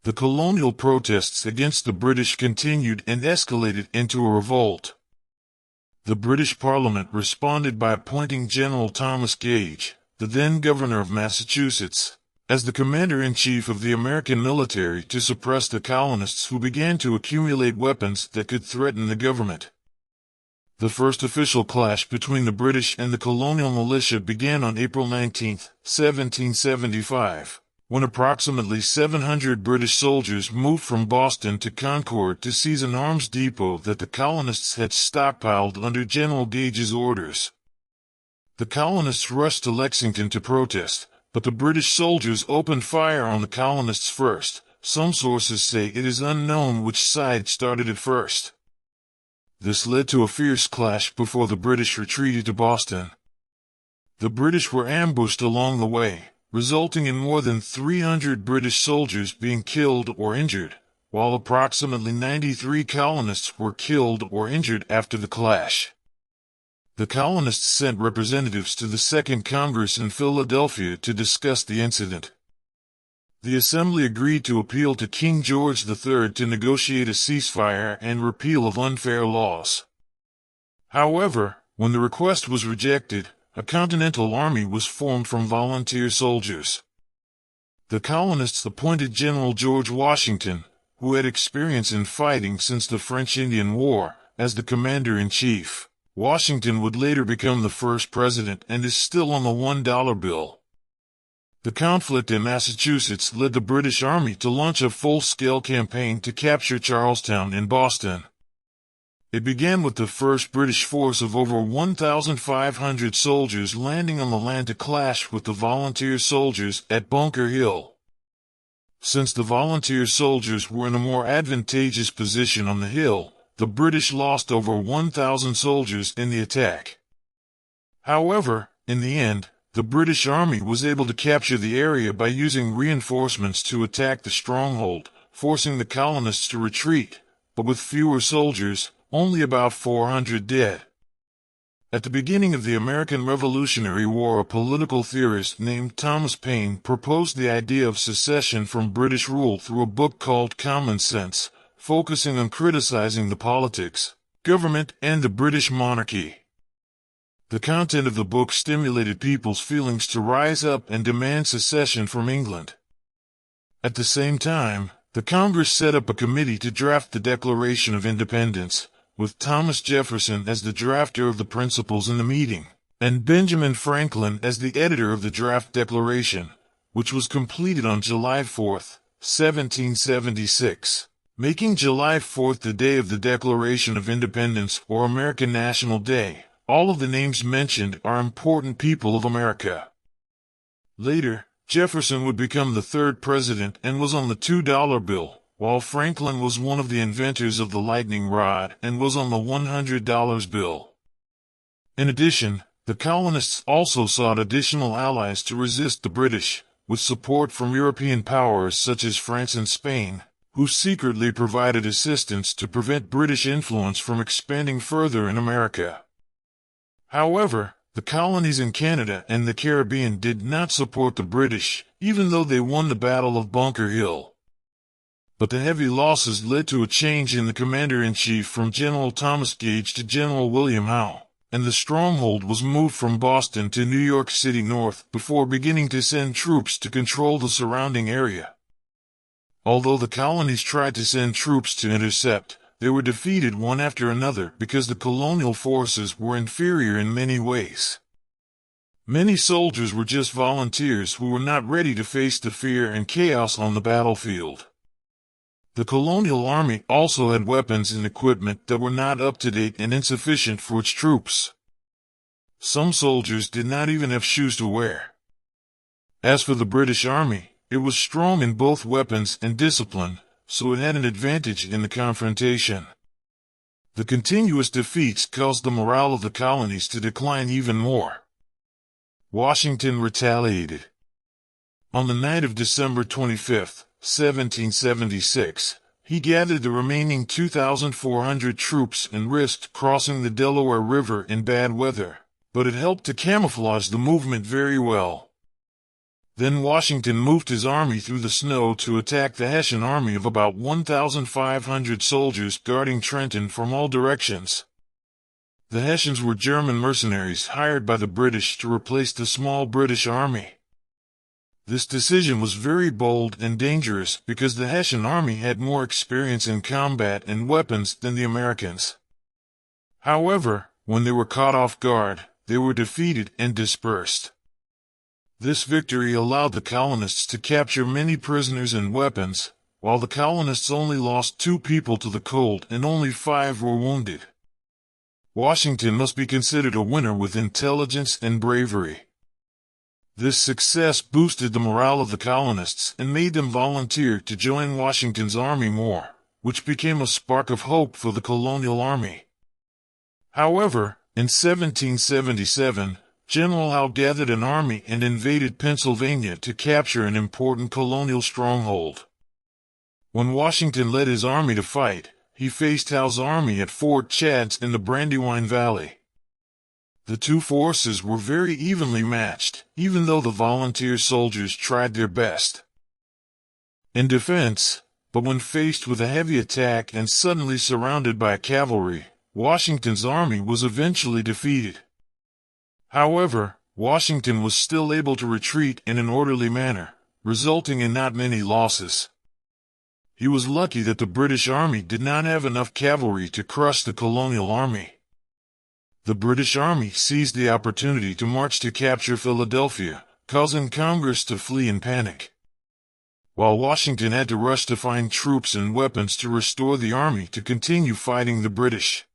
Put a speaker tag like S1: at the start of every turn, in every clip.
S1: The colonial protests against the British continued and escalated into a revolt. The British Parliament responded by appointing General Thomas Gage, the then governor of Massachusetts, as the commander-in-chief of the American military to suppress the colonists who began to accumulate weapons that could threaten the government. The first official clash between the British and the colonial militia began on April 19, 1775, when approximately 700 British soldiers moved from Boston to Concord to seize an arms depot that the colonists had stockpiled under General Gage's orders. The colonists rushed to Lexington to protest, but the British soldiers opened fire on the colonists first. Some sources say it is unknown which side started it first. This led to a fierce clash before the British retreated to Boston. The British were ambushed along the way, resulting in more than 300 British soldiers being killed or injured, while approximately 93 colonists were killed or injured after the clash. The colonists sent representatives to the Second Congress in Philadelphia to discuss the incident. The Assembly agreed to appeal to King George III to negotiate a ceasefire and repeal of unfair laws. However, when the request was rejected, a Continental Army was formed from volunteer soldiers. The colonists appointed General George Washington, who had experience in fighting since the French Indian War, as the commander-in-chief. Washington would later become the first president and is still on the $1 bill. The conflict in Massachusetts led the British Army to launch a full-scale campaign to capture Charlestown and Boston. It began with the first British force of over 1,500 soldiers landing on the land to clash with the volunteer soldiers at Bunker Hill. Since the volunteer soldiers were in a more advantageous position on the hill, the British lost over 1,000 soldiers in the attack. However, in the end, the British Army was able to capture the area by using reinforcements to attack the stronghold, forcing the colonists to retreat, but with fewer soldiers, only about 400 dead. At the beginning of the American Revolutionary War, a political theorist named Thomas Paine proposed the idea of secession from British rule through a book called Common Sense, focusing on criticizing the politics, government, and the British monarchy. The content of the book stimulated people's feelings to rise up and demand secession from England. At the same time, the Congress set up a committee to draft the Declaration of Independence, with Thomas Jefferson as the drafter of the principles in the meeting, and Benjamin Franklin as the editor of the draft declaration, which was completed on July 4, 1776, making July 4 the day of the Declaration of Independence or American National Day. All of the names mentioned are important people of America. Later, Jefferson would become the third president and was on the $2 bill, while Franklin was one of the inventors of the lightning rod and was on the $100 bill. In addition, the colonists also sought additional allies to resist the British, with support from European powers such as France and Spain, who secretly provided assistance to prevent British influence from expanding further in America. However, the colonies in Canada and the Caribbean did not support the British, even though they won the Battle of Bunker Hill. But the heavy losses led to a change in the commander-in-chief from General Thomas Gage to General William Howe, and the stronghold was moved from Boston to New York City north before beginning to send troops to control the surrounding area. Although the colonies tried to send troops to intercept, they were defeated one after another because the colonial forces were inferior in many ways. Many soldiers were just volunteers who were not ready to face the fear and chaos on the battlefield. The colonial army also had weapons and equipment that were not up to date and insufficient for its troops. Some soldiers did not even have shoes to wear. As for the British Army, it was strong in both weapons and discipline, so it had an advantage in the confrontation. The continuous defeats caused the morale of the colonies to decline even more. Washington retaliated. On the night of December 25, 1776, he gathered the remaining 2,400 troops and risked crossing the Delaware River in bad weather, but it helped to camouflage the movement very well. Then Washington moved his army through the snow to attack the Hessian army of about 1,500 soldiers guarding Trenton from all directions. The Hessians were German mercenaries hired by the British to replace the small British army. This decision was very bold and dangerous because the Hessian army had more experience in combat and weapons than the Americans. However, when they were caught off guard, they were defeated and dispersed. This victory allowed the colonists to capture many prisoners and weapons, while the colonists only lost 2 people to the cold and only 5 were wounded. Washington must be considered a winner with intelligence and bravery. This success boosted the morale of the colonists and made them volunteer to join Washington's army more, which became a spark of hope for the colonial army. However, in 1777, General Howe gathered an army and invaded Pennsylvania to capture an important colonial stronghold. When Washington led his army to fight, he faced Howe's army at Fort Chadds in the Brandywine Valley. The two forces were very evenly matched, even though the volunteer soldiers tried their best in defense, but when faced with a heavy attack and suddenly surrounded by cavalry, Washington's army was eventually defeated. However, Washington was still able to retreat in an orderly manner, resulting in not many losses. He was lucky that the British army did not have enough cavalry to crush the colonial army. The British army seized the opportunity to march to capture Philadelphia, causing Congress to flee in panic, while Washington had to rush to find troops and weapons to restore the army to continue fighting the British.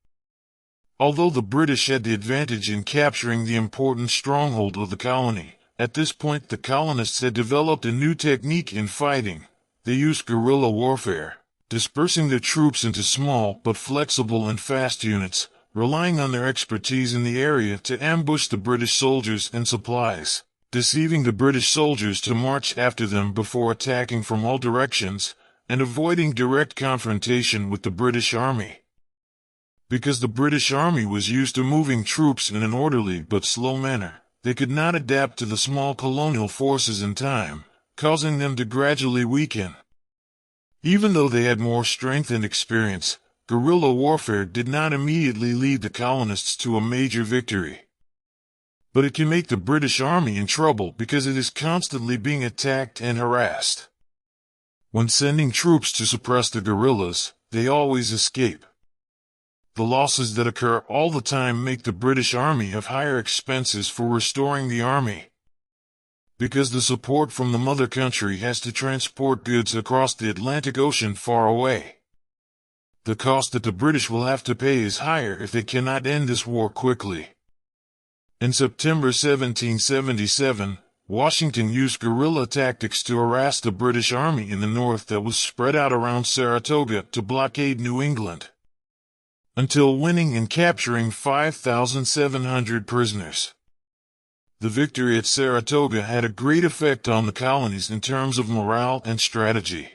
S1: Although the British had the advantage in capturing the important stronghold of the colony, at this point the colonists had developed a new technique in fighting. They used guerrilla warfare, dispersing their troops into small but flexible and fast units, relying on their expertise in the area to ambush the British soldiers and supplies, deceiving the British soldiers to march after them before attacking from all directions, and avoiding direct confrontation with the British army. Because the British army was used to moving troops in an orderly but slow manner, they could not adapt to the small colonial forces in time, causing them to gradually weaken. Even though they had more strength and experience, guerrilla warfare did not immediately lead the colonists to a major victory. But it can make the British army in trouble because it is constantly being attacked and harassed. When sending troops to suppress the guerrillas, they always escape. The losses that occur all the time make the British army have higher expenses for restoring the army. Because the support from the mother country has to transport goods across the Atlantic Ocean far away. The cost that the British will have to pay is higher if they cannot end this war quickly. In September 1777, Washington used guerrilla tactics to harass the British army in the north that was spread out around Saratoga to blockade New England, until winning and capturing 5,700 prisoners. The victory at Saratoga had a great effect on the colonies in terms of morale and strategy.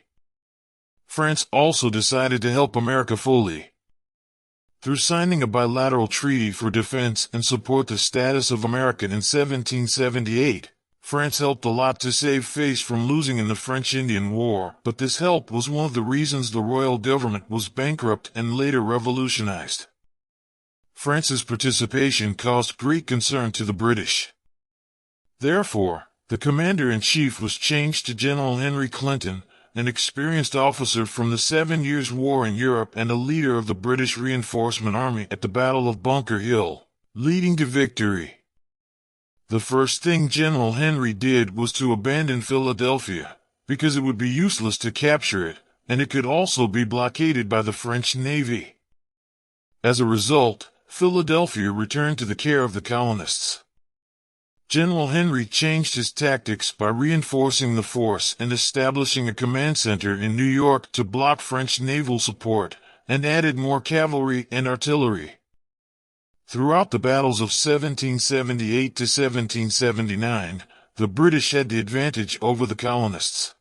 S1: France also decided to help America fully. Through signing a bilateral treaty for defense and support the status of America in 1778, France helped a lot to save face from losing in the French Indian War, but this help was one of the reasons the royal government was bankrupt and later revolutionized. France's participation caused great concern to the British. Therefore, the commander-in-chief was changed to General Henry Clinton, an experienced officer from the 7 Years' War in Europe and a leader of the British reinforcement army at the Battle of Bunker Hill, leading to victory. The first thing General Henry did was to abandon Philadelphia, because it would be useless to capture it, and it could also be blockaded by the French Navy. As a result, Philadelphia returned to the care of the colonists. General Henry changed his tactics by reinforcing the force and establishing a command center in New York to block French naval support, and added more cavalry and artillery. Throughout the battles of 1778 to 1779, the British had the advantage over the colonists.